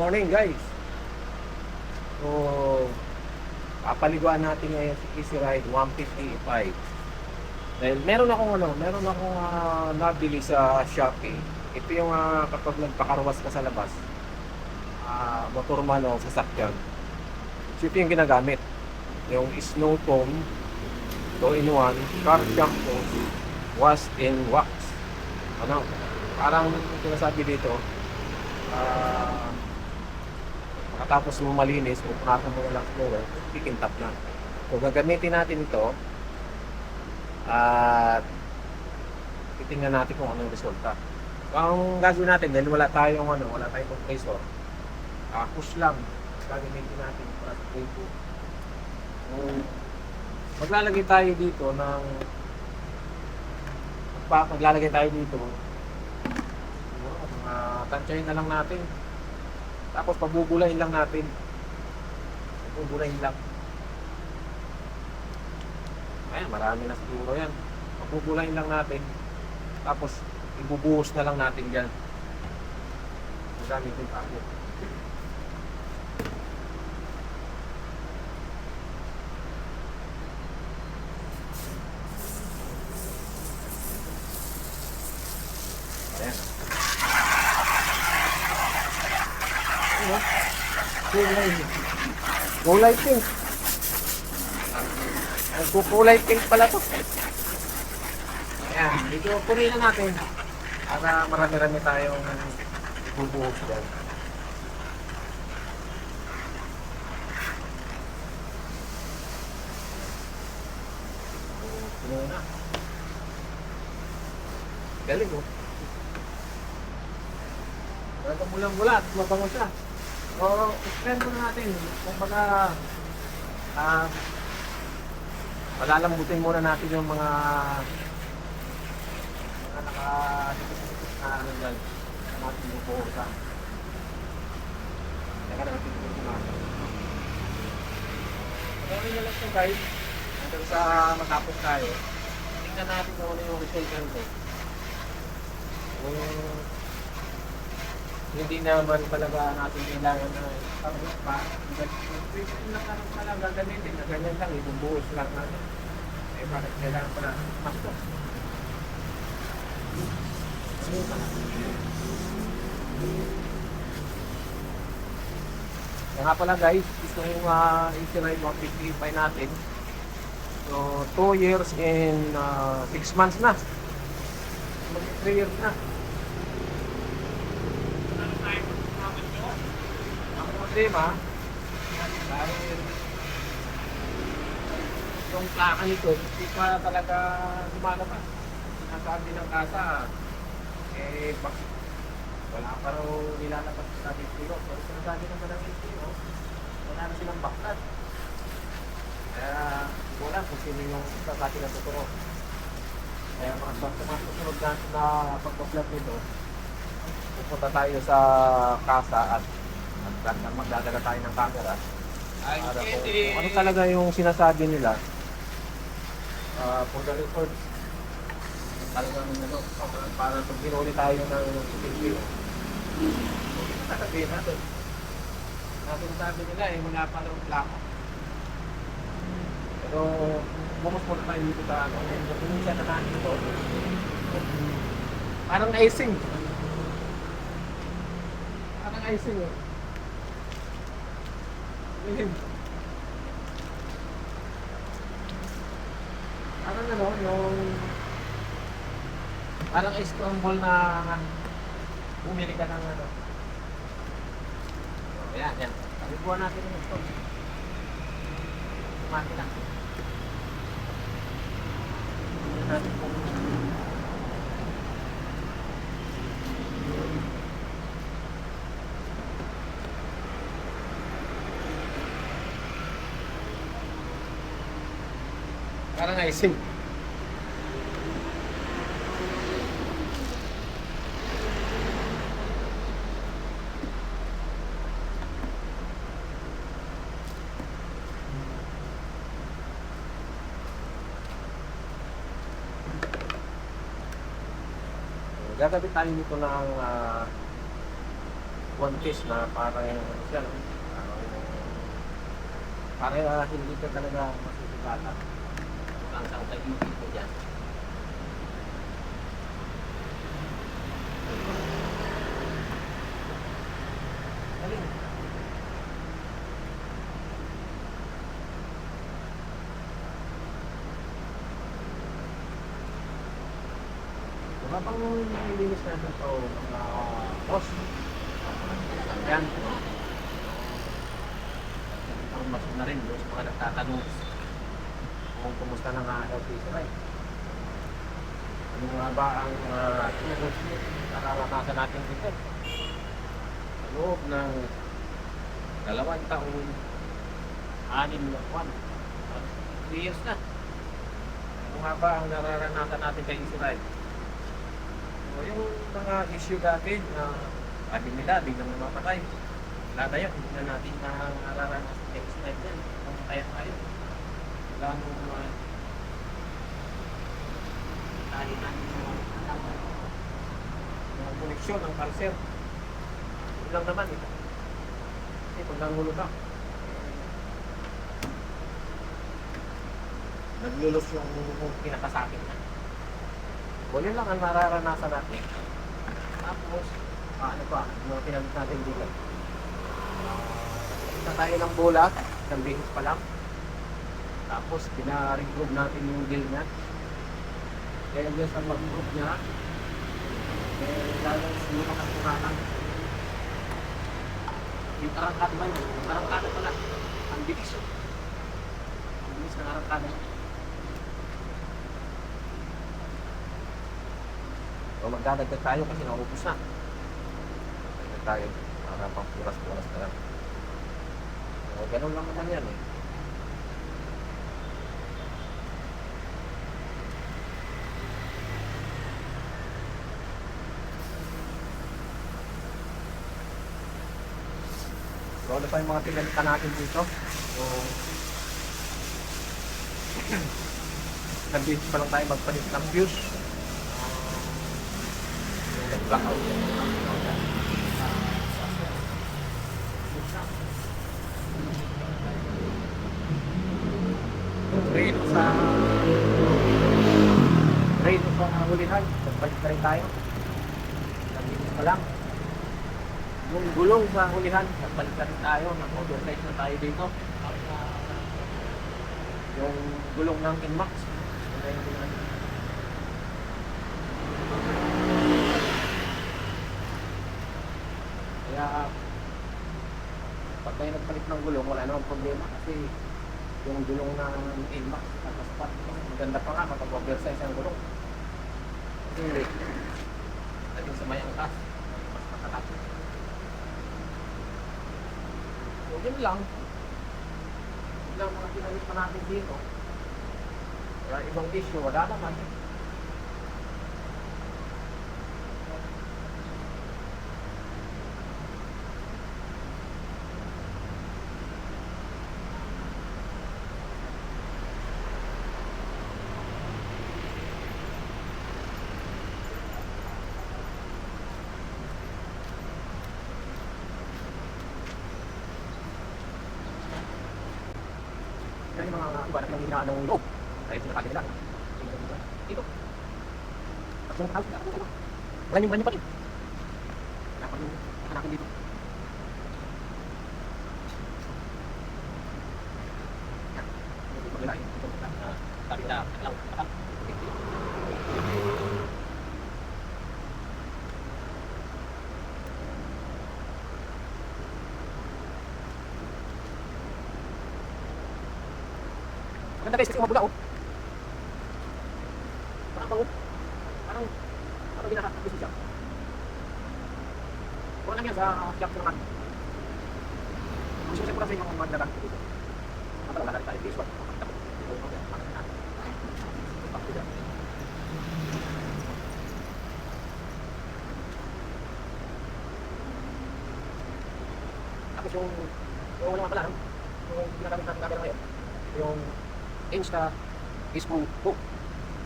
morning guys. So, papaliguan natin ngayon si Easy Ride 155. Dahil meron akong nabili sa Shopee. Ito yung kapag nagpakarwas ka sa labas, motor man o sasakyan. So, ito yung ginagamit. Yung Snow Foam 2-in-1 car shampoo wash and wax. Ano? Parang sinasabi dito, pagkatapos mo malinis, pupunasan mo na lang floor, kikintap na. So, gagamitin natin ito at titingnan natin kung anong resulta. So, ang gagawin natin, dahil wala tayong compressor, push lang gagamitin natin para sa tempo. Maglalagay tayo dito ng tansyahin na lang natin. Tapos pabubulahin lang natin. Pabubulahin lang. Ayan, marami na siguro yan. Pabubulahin lang natin. Tapos ibubuhos na lang natin dyan. Marami din tayo. Ayan. Kulay pink. Kulay pink pala to. Ayan, medyo purihin na natin para marami-rami tayong bubuhos dyan. Puno na. Galing mo. Talagang mulang-mula at mabango siya. So, extend muna natin. Kung baga, palalambutin muna natin yung mga nakadikit-dikit na ano dyan. Na natin yung buhusan. Teka natin yung buhusan. Gawin na lang ito guys. Hanggang sa matapos tayo. Tingnan natin kung ano yung result nito. Hindi naman talaga natin kailangan na pa. Pwede lang naman pala gagamitin na ganyan lang, ibubuhos lang natin. Eh bakit kailangan pala mas to? Kaya nga pala guys, ito yung Easy Ride 155 natin. So 2 years and 6 months na. 3 years na. Problema dahil yung plaka nito hindi pa talaga lumalabas. Sinasabi ng kasa wala pa raw nilalabas sa dito. Pero sinasabi naman ng dito wala na silang baklat. Kaya hindi ko alam kung sino yung sasabi ng totoo. Kaya mga susunod natin na pagpaplat nito, pupunta tayo sa kasa at magdadala tayo ng camera para kung ano talaga yung sinasabi nila for the record talagang para pag ginuli tayo ng video sasabihin natin sabi nila wala pa lang plaka pero bumos muna tayo dito sa minsan na natin ito parang icing parang ano, yung parang scramble na bumili ka ng ano. So, yan. Palibuan natin yung ito. Mati lang. Tignan natin kung parang icing. Gagawin tayo nito ng one piece na parang ano siya, no? Parang hindi ka talaga masisipatan. Ang saan ka iipit ko dyan. Galing. Habang nililinis natin ito, mga boss, yan. Ang mas na rin doon sa mga nagtatanong kung kumusta na nga daw si Israel. Ano nga ba ang nararanasan natin dito? Sa loob ng 2 taon, 6 na buwan, 3 years na. Ano nga ba ang nararanasan natin kay Israel? So, yung mga issue dati na sabi nila, biglang namapatay. Wala na yun, hindi na natin nararanasan kay Israel yan. Kaya tayo. Wala nung tayo natin mga koneksyon ng cancer. Yun lang naman eh. Kasi pag nangulo ka, naglulos yung pinakasakit na. O yun lang ang nararanasan natin. Tapos, ano pa, mga pinamit natin dito. Kita tayo ng bola, isang bihis pa lang. Tapos, pina-regroup natin yung deal niya. Kaya dyan sa mag-group niya, lalo lumakas yung ratang. Yung arangkada ba yun? Yung arangkada pala. Ang bilis yun. Ang bilis ng arangkada. So, magdadagdag tayo kasi naubos na. Magdadagdag tayo. Para pang puras-puras na lang. So, ganun lang naman yan eh. So, ano pa yung mga pinalitan natin dito? So, nag-fuse pa lang tayo magpalit ng fuse. Blackout. Rain sa hulihan. Nagpalit na rin tayo. Nag-fuse pa lang. Yung gulong sa hulihan, nagpalit na rin tayo. Nag-oversize na tayo dito. Yung gulong ng Inmax. Kaya pag tayo nagpalit ng gulong, wala namang problema kasi yung gulong ng Inmax nakasapat. Maganda pa nga kapag oversize ang gulong. Kasi naging sa may angkas. Mas makalapit. So yun lang. Yun lang mga pinalit pa natin dito. Wala ibang issue, wala naman. Yan yung mga iba na hinaan ng loob. Kaya sinakali nila. Dito. Tapos yung house, wala yung pa rin. Dapat yung hanapin dito. Yan. Maganda yun. Sabi na, lang. Maganda guys kasi umabula oh. Parang ginakakabis siya. Kung lang yan sa shop naman. Gusto ko kasi yung magdagan ko dito. Wala na rin tayo. This one. Tapos yung wala pala, yung ginagamit natin camera ngayon, yung Insta Facebook hook.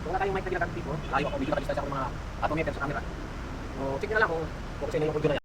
Kung wala tayong mic na ginagamit dito, layo ako, bigyan ka distansya ako mga 2 meters sa camera. So, check nyo na lang kung kasi na yung audio na yan.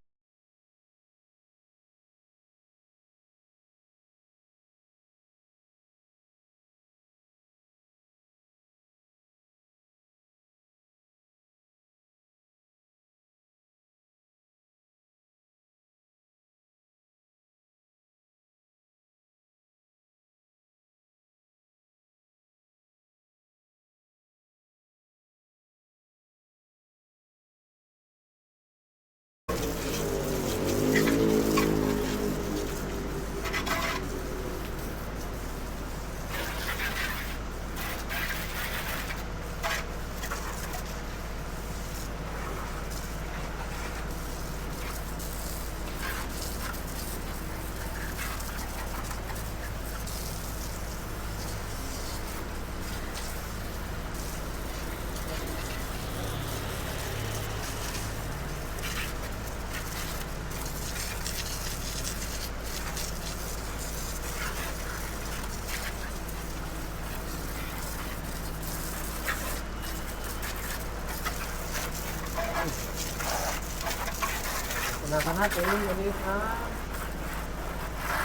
Punasan natin yung maliit na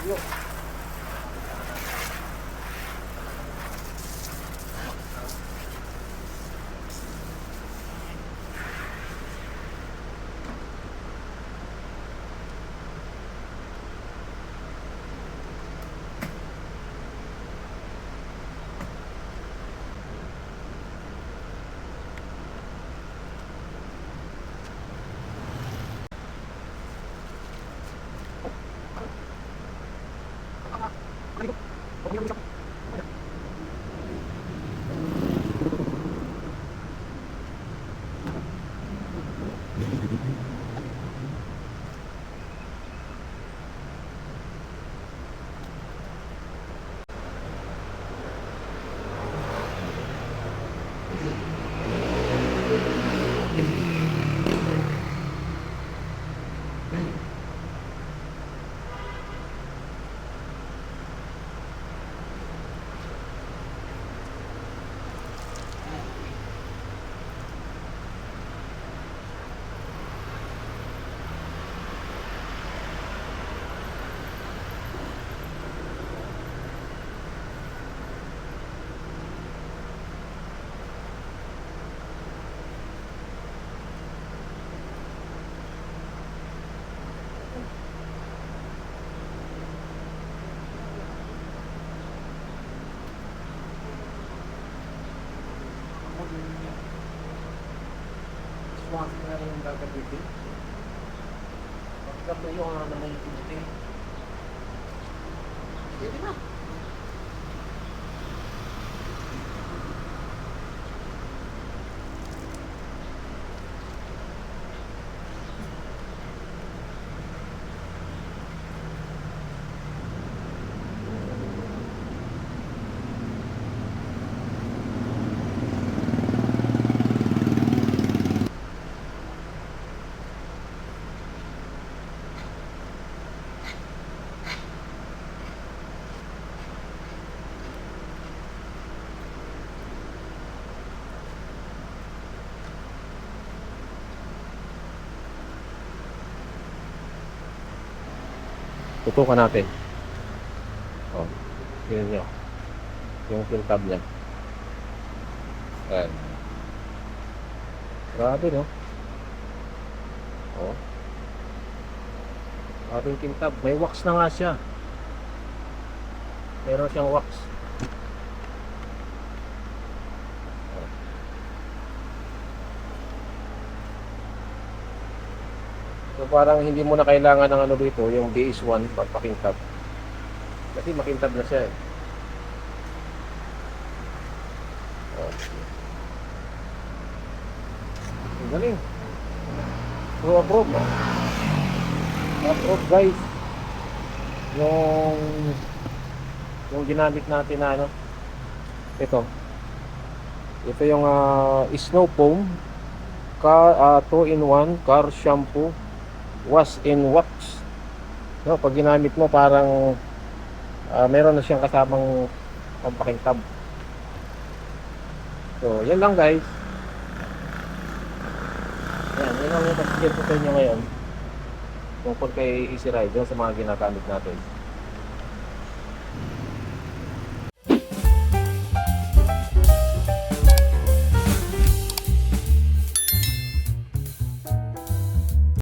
yun. Suwasok na rin yung gagamitin. Pagkat na yung naman yung piniti. Pwede na. Tutukan natin. Oh, yun nyo. Yung pintab niya. Ayan. Grabe, no? Oh. Grabe yung pintab. May wax na nga siya. Meron siyang wax. Oh. So parang hindi mo na kailangan ng ano dito, yung DS1 pagpakintab. Kasi makintab na siya eh. Oh. Ang galing. So approve. Approve guys. Yung ginamit natin na ano. Ito. Ito yung snow foam. 2-in-1 car shampoo. Wash in wax. No, pag ginamit mo parang meron na siyang kasamang pampakintab. So, yan lang guys. Yan lang yung message ko sa inyo ngayon tungkol kay Easy Ride sa mga ginagamit natin.